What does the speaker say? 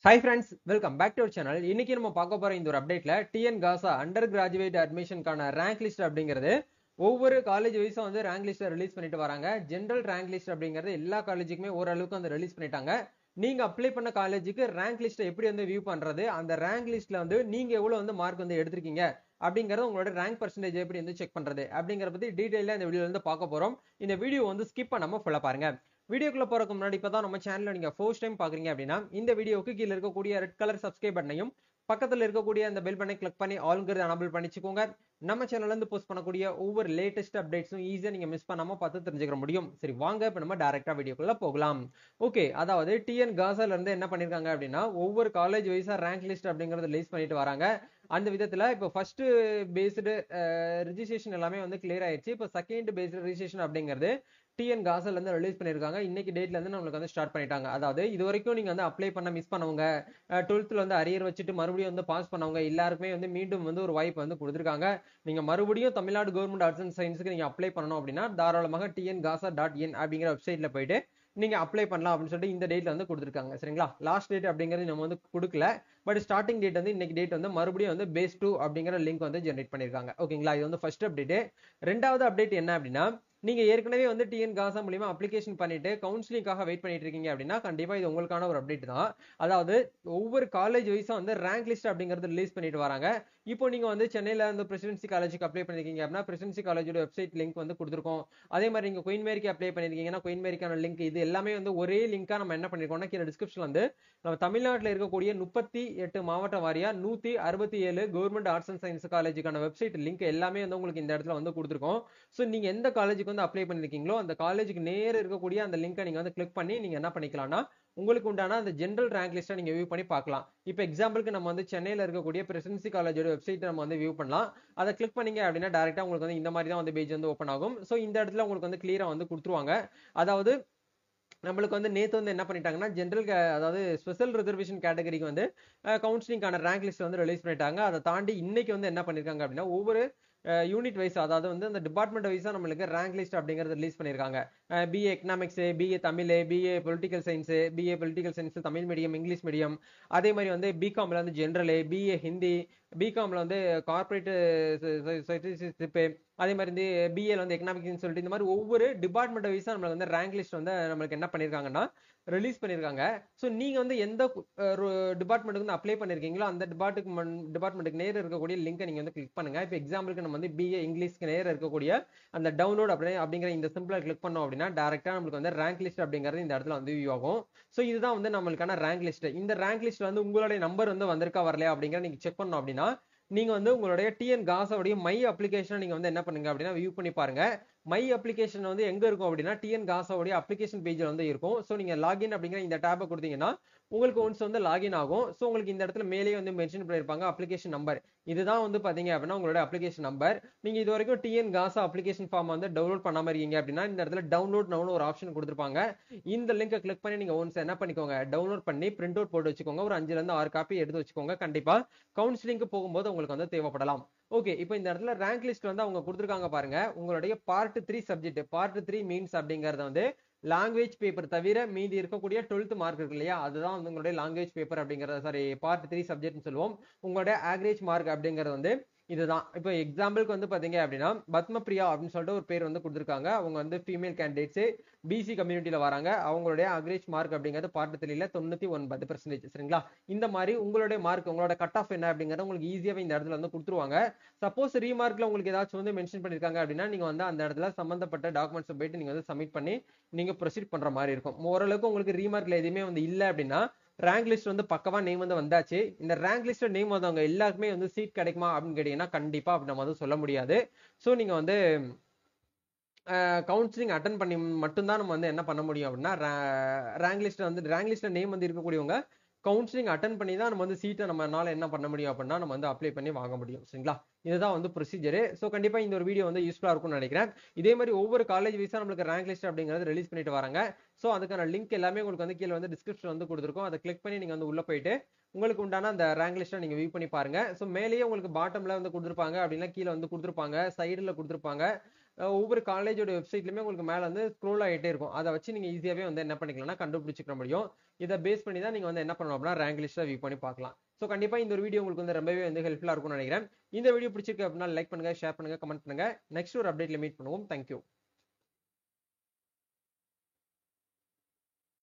Hi friends, welcome back to our channel. இன்னைக்கு நம்ம பார்க்க போற இந்த ஒரு அப்டேட்ல டிஎன் காசா அண்டர் கிராஜுவேட் அட்மிஷனுக்கான ரேங்க் லிஸ்ட் அப்படிங்கிறது ஒவ்வொரு காலேஜ் வைஸா வந்து ரேங்க் லிஸ்ட் ரிலீஸ் பண்ணிட்டு வராங்க. ஜெனரல் ரேங்க் லிஸ்ட் அப்படிங்கிறது எல்லா காலேஜுக்குமே ஓரளவுக்கு வந்து ரிலீஸ் பண்ணிட்டாங்க. நீங்க அப்ளை பண்ண காலேஜுக்கு ரேங்க் லிஸ்ட் எப்படி வந்து வியூ பண்றது, அந்த ரேங்க் லிஸ்ட்ல வந்து நீங்க எவ்வளவு வந்து மார்க் வந்து எடுத்திருக்கீங்க அப்படிங்கறது உங்களோட ரேங்க் பர்சன்டேஜ் எப்படி வந்து செக் பண்றது அப்படிங்கறத பத்தி டீடைலா இந்த வீடியோல வந்து பார்க்க போறோம். இந்த வீடியோ வந்து ஸ்கிப் பண்ணாம ஃபுல்லா பாருங்க. வீடியோக்குள்ள போறதுக்கு முன்னாடி இப்பதான் நம்ம சேனல்ல நீங்க ஃபர்ஸ்ட் டைம் பாக்குறீங்க அப்படின்னா இந்த வீடியோக்கு கீழ இருக்கக்கூடிய ரெட் கலர் சப்ஸ்கிரைப் பட்டனையும் பக்கத்துல இருக்கக்கூடிய அந்த பெல் பட்டனை கிளிக் பண்ணி ஆல்ங்கிறது எனபிள் பண்ணிச்சுக்கோங்க. நம்ம சேனல்ல இருந்து போஸ்ட் பண்ணக்கூடிய ஒவ்வொரு லேட்டஸ்ட் அப்டேட்ஸும் ஈஸியா நீங்க மிஸ் பண்ணாம பார்த்து தெரிஞ்சுக்க முடியும். சரி வாங்க இப்ப நம்ம டைரக்டா வீடியோக்குள்ள போகலாம். ஓகே, அதாவது டிஎன் காசால இருந்து என்ன பண்ணிருக்காங்க அப்படின்னா ஒவ்வொரு காலேஜ் வைஸா ரேங்க் லிஸ்ட் அப்படிங்கறது ரிலீஸ் பண்ணிட்டு வராங்க. அந்த விதத்துல இப்போ ஃபர்ஸ்ட் பேஸ்டு ரிஜிஸ்ட்ரேஷன் எல்லாமே வந்து கிளியர் ஆயிடுச்சு. இப்போ செகண்ட் பேஸ்டு ரிஜிஸ்ட்ரேஷன் அப்படிங்கிறது டிஎன் காசல்ல இருந்து ரிலீஸ் பண்ணிருக்காங்க. இன்னைக்கு டேட்ல இருந்து நம்மளுக்கு வந்து ஸ்டார்ட் பண்ணிட்டாங்க. அதாவது இது வரைக்கும் நீங்க வந்து அப்ளை பண்ண மிஸ் பண்ணவங்க, 12th வந்து அரியர் வச்சுட்டு மறுபடியும் வந்து பாஸ் பண்ணவங்க எல்லாருக்குமே வந்து மீண்டும் வந்து ஒரு வாய்ப்பு வந்து கொடுத்துருக்காங்க. நீங்க மறுபடியும் தமிழ்நாடு கவர்மெண்ட் ஆர்ட்ஸ் அண்ட் சயின்ஸ்க்கு நீங்க அப்ளை பண்ணணும் அப்படின்னா தாராளமாக tngasa.in அப்படிங்கிற வெப்சைட்ல போயிட்டு நீங்க அப்ளை பண்ணலாம் அப்படின்னு சொல்லிட்டு இந்த டேட்ல வந்து கொடுத்துருக்காங்க. சரிங்களா? லாஸ்ட் டேட் அப்படிங்கிறது நம்ம வந்து கொடுக்கல. பட் ஸ்டார்டிங் டேட் வந்து இன்னைக்கு டேட் வந்து மறுபடியும் வந்து பேஸ் 2 அப்படிங்கிற லிங்க் வந்து ஜெனரேட் பண்ணிருக்காங்க. ஓகேங்களா? இது வந்து ஃபர்ஸ்ட் அப்டேட். ரெண்டாவது அப்டேட் என்ன அப்படின்னா நீங்க ஏற்கனவே வந்து டிஎன் காசா மூலியமா அப்ளிகேஷன் பண்ணிட்டு கவுன்சிலிங்காக வெயிட் பண்ணிட்டு இருக்கீங்க அப்படின்னா கண்டிப்பா இது உங்களுக்கான ஒரு அப்டேட் தான். அதாவது ஒவ்வொரு காலேஜ் வைஸா வந்து ரேங்க் லிஸ்ட் அப்படிங்கறது ரிலீஸ் பண்ணிட்டு வராங்க. இப்போ நீங்க வந்து சென்னையில வந்து பிரசிடென்சி காலேஜுக்கு அப்ளை பண்ணிருக்கீங்க அப்படின்னா பிரசிடென்சி காலேஜோட வெப்சைட் லிங்க் வந்து கொடுத்துருக்கோம். அதே மாதிரி நீங்க குயின் மேரிக்கு அப்ளை பண்ணிருக்கீங்கன்னா குயின் மேரிக்கான லிங்க் இது எல்லாமே வந்து ஒரே லிங்கா நம்ம என்ன பண்ணிருக்கோம்னா கீழே டிஸ்கிரிப்ஷன்ல வந்து நம்ம தமிழ்நாட்டில் இருக்கக்கூடிய 38 மாவட்ட வாரியா 167 கவர்மெண்ட் ஆர்ட்ஸ் அண்ட் சயின்ஸ் காலேஜுக்கான வெப்சைட் லிங்க் எல்லாமே வந்து உங்களுக்கு இந்த இடத்துல வந்து கொடுத்துருக்கோம். ஸோ நீங்க எந்த காலேஜுக்கு வந்து அப்ளை பண்ணிருக்கீங்களோ அந்த காலேஜுக்கு நேர இருக்கக்கூடிய அந்த லிங்கை நீங்க வந்து கிளிக் பண்ணி நீங்க என்ன பண்ணிக்கலாம்னா உங்களுக்கு உண்டான அந்த ஜெனரல் ரேங்க் லிஸ்ட்டை நீங்க வியூ பண்ணி பார்க்கலாம். இப்போ எக்ஸாம்பிளுக்கு நம்ம வந்து சென்னையில இருக்கக்கூடிய பிரசிடென்சி காலேஜோட வெப்சைட் நம்ம வந்து வியூ பண்ணலாம். அதை கிளிக் பண்ணீங்க அப்படின்னா டைரக்டா உங்களுக்கு வந்து இந்த மாதிரி தான் வந்து பேஜ் வந்து ஓப்பன் ஆகும். ஸோ இந்த இடத்துல உங்களுக்கு வந்து கிளியரா வந்து கொடுத்துருவாங்க. அதாவது நம்மளுக்கு வந்து நேத்து வந்து என்ன பண்ணிட்டாங்கன்னா ஜென்ரல் அதாவது ஸ்பெஷல் ரிசர்வேஷன் கேட்டகரிக்கு வந்து கவுன்சிலிங்கான ரேங்க் லிஸ்ட் வந்து ரிலீஸ் பண்ணிட்டாங்க. அதை தாண்டி இன்னைக்கு வந்து என்ன பண்ணிருக்காங்க அப்படின்னா ஒவ்வொரு யூனிட் வைஸ் அதாவது வந்து அந்த டிபார்ட்மெண்ட் வைஸா நம்மளுக்கு ரேங்க் லிஸ்ட் அப்படிங்கறது ரிலீஸ் பண்ணிருக்காங்க. BA economics, BA Tamil, BA political science, BA political science Tamil medium, English medium, அதே மாதிரி வந்து பிகாம்ல வந்து ஜென்ரல், பிஏ ஹிந்தி, பிகாம்ல வந்து கார்பரேட் சிட்டிசன்ஷிப், அதே மாதிரி வந்து பிஏல வந்து எக்கனாமிக்ஸ் சொல்லிட்டு இந்த மாதிரி ஒவ்வொரு டிபார்ட்மெண்ட் வைஸா நம்மளுக்கு வந்து ரேங்க் லிஸ்ட் வந்து நம்மளுக்கு என்ன பண்ணிருக்காங்கன்னா ரிலீஸ் பண்ணிருக்காங்க. ஸோ நீங்க வந்து எந்த டிபார்ட்மெண்ட்டுக்கு வந்து அப்ளை பண்ணிருக்கீங்களோ அந்த டிபார்ட்மெண்ட்டுக்கு நேர இருக்கக்கூடிய லிங்கை நீங்க வந்து கிளிக் பண்ணுங்க. இப்போ எக்ஸாம்பிளுக்கு நம்ம வந்து பிஏ இங்கிலீஷ்க்கு நேர இருக்கக்கூடிய அந்த டவுன்லோட் அப்படிங்கிற இந்த சிம்பிளா கிளிக் பண்ணோம் அப்படின்னா டைரக்டா நம்மளுக்கு வந்து ரேங்க் லிஸ்ட் அப்படிங்கிறது இந்த இடத்துல வந்து வியூ ஆகும். ஸோ இதுதான் வந்து நம்மளுக்கான ரேங்க் லிஸ்ட். இந்த ரேங்க் லிஸ்ட் வந்து உங்களுடைய நம்பர் வந்து வந்திருக்கா வரலையா அப்படிங்கிற நீங்க செக் பண்ணோம் அப்படின்னா நீங்க வந்து உங்களுடைய டிஎன் காசாவுடைய மை அப்ளிகேஷனை நீங்க வந்து என்ன பண்ணுங்க அப்படின்னா வியூ பண்ணி பாருங்க. மை அப்ளிகேஷன் வந்து எங்க இருக்கும் அப்படின்னா டிஎன் காசாவுடைய அப்ளிகேஷன் பேஜ்ல வந்து இருக்கும். ஸோ நீங்க லாகின் அப்படிங்கிற இந்த டேபை கொடுத்தீங்கன்னா உங்களுக்கு ஒன்ஸ் வந்து லாகின் ஆகும். ஸோ உங்களுக்கு இந்த இடத்துல மேலே வந்து மென்ஷன் பண்ணிருப்பாங்க அப்ளிகேஷன் நம்பர். இதுதான் வந்து பாத்தீங்க அப்படின்னா உங்களோட அப்ளிகேஷன் நம்பர். நீங்க இது வரைக்கும் டிஎன் காசா அப்ளிகேஷன் ஃபார்ம் வந்து டவுன்லோட் பண்ணாம இருக்கீங்க அப்படின்னா இந்த இடத்துல டவுன்லோட் நவுன்னு ஒரு ஆப்ஷன் கொடுத்துருப்பாங்க. இந்த லிங்கை கிளிக் பண்ணி நீங்க ஒன்ஸ் என்ன பண்ணிக்கோங்க டவுன்லோட் பண்ணி பிரிண்ட் அவுட் போட்டு வச்சுக்கோங்க. ஒரு 5ல இருந்து 6 காப்பி எடுத்து வச்சுக்கோங்க. கண்டிப்பா கவுன்சிலிங்க்கு போகும்போது உங்களுக்கு வந்து தேவைப்படலாம். ஓகே, இப்போ இந்த இடத்துல ரேங்க் லிஸ்ட் வந்து அவங்க கொடுத்துருக்காங்க பாருங்க. உங்களுடைய பார்ட் 3 சப்ஜெக்ட் பார்ட் 3 மீன்ஸ் அப்படிங்கறது வந்து லாங்குவேஜ் பேப்பர் தவிர மீதி இருக்கக்கூடிய 12th மார்க் இருக்கு இல்லையா, அதுதான் வந்து உங்களுடைய லாங்குவேஜ் பேப்பர் அப்படிங்கறது சாரி பார்ட் 3 சப்ஜெக்ட்னு சொல்லுவோம். உங்களுடைய ஆவரேஜ் மார்க் அப்படிங்கிறது வந்து இதுதான். இப்போ எக்ஸாம்பிளுக்கு வந்து பாத்தீங்க அப்படின்னா பத்மபிரியா அப்படின்னு சொல்லிட்டு ஒரு பேர் வந்து கொடுத்துருக்காங்க. அவங்க வந்து ஃபீமேல் கேண்டிடேட்ஸ் பிசி கம்யூனிட்டியில வராங்க. அவங்களுடைய ஆவரேஜ் மார்க் அப்படிங்கிறது பார்ட் 3ல 99%. சரிங்களா? இந்த மாதிரி உங்களுடைய மார்க் உங்களோட கட் ஆஃப் என்ன அப்படிங்கறத உங்களுக்கு ஈஸியாவே இந்த இடத்துல வந்து கொடுத்துருவாங்க. சப்போஸ் ரீமார்க்ல உங்களுக்கு ஏதாச்சும் வந்து மென்ஷன் பண்ணிருக்காங்க அப்படின்னா நீங்க வந்து அந்த இடத்துல சம்பந்தப்பட்ட டாக்குமெண்ட்ஸ் போயிட்டு நீங்க வந்து சப்மிட் பண்ணி நீங்க ப்ரொசீட் பண்ற மாதிரி இருக்கும். ஓரளவுக்கு உங்களுக்கு ரீமார்க்ல எதுவுமே வந்து இல்ல அப்படின்னா ரேங்க் லிஸ்ட் வந்து பக்கவா நேம் வந்து வந்தாச்சு. இந்த ரேங்க் லிஸ்ட் நேம் வந்தவங்க எல்லாருக்குமே வந்து சீட் கிடைக்குமா அப்படின்னு கேட்டீங்கன்னா கண்டிப்பா அப்படி நம்ம வந்து சொல்ல முடியாது. ஸோ நீங்க வந்து கவுன்சிலிங் அட்டன் பண்ணி மட்டும்தான் நம்ம வந்து என்ன பண்ண முடியும் அப்படின்னா ரேங்க் லிஸ்ட்ல நேம் வந்து இருக்கக்கூடியவங்க கவுன்சிலிங் அட்டன் பண்ணி தான் நம்ம வந்து சீட்டை நம்மளால என்ன பண்ண முடியும் அப்படின்னா நம்ம வந்து அப்ளை பண்ணி வாங்க முடியும். சரிங்களா? இதுதான் வந்து ப்ரொசீஜர். ஸோ கண்டிப்பா இந்த ஒரு வீடியோ வந்து யூஸ்ஃபுல்லா இருக்கும்னு நினைக்கிறேன். இதே மாதிரி ஒவ்வொரு காலேஜ் வைஸா நம்மளுக்கு ரேங்க் லிஸ்ட் அப்படிங்கிறது ரிலீஸ் பண்ணிட்டு வராங்க. ஸோ அதுக்கான லிங்க் எல்லாமே உங்களுக்கு வந்து கீழே வந்து டிஸ்கிரிப்ஷன் வந்து கொடுத்துருக்கோம். அதை கிளிக் பண்ணி நீங்க வந்து உள்ள போயிட்டு உங்களுக்கு உண்டான அந்த ரேங்க் லிஸ்ட்டை நீங்க வியூ பண்ணி பாருங்க. ஸோ மேலேயே உங்களுக்கு பாட்டம்ல வந்து கொடுத்துருப்பாங்க அப்படின்னா கீழே வந்து கொடுத்துருப்பாங்க, சைடுல கொடுத்துருப்பாங்க. ஒவ்வொரு காலேஜோட வெப்சைட்லயுமே உங்களுக்கு மேல வந்து ஸ்க்ரோல் ஆகிட்டே இருக்கும். அதை வச்சு நீங்க ஈஸியாவே வந்து என்ன பண்ணிக்கலாம்னா கண்டுபிடிச்சிக்க முடியும். இதை பேஸ் பண்ணி தான் நீங்க வந்து என்ன பண்ணணும் அப்படின்னா ரேங்க் லிஸ்ட்டை வியூ பண்ணி பார்க்கலாம். ஸோ கண்டிப்பா இந்த ஒரு வீடியோ உங்களுக்கு வந்து ரொம்பவே வந்து ஹெல்ப்ஃபுல்லா இருக்கும்னு நினைக்கிறேன். இந்த வீடியோ பிடிச்சிருக்கு அப்படின்னா லைக் பண்ணுங்க, ஷேர் பண்ணுங்க, கமெண்ட் பண்ணுங்க. நெக்ஸ்ட் ஒரு அப்டேட்ல மீட் பண்ணுவோம். தேங்க்யூ.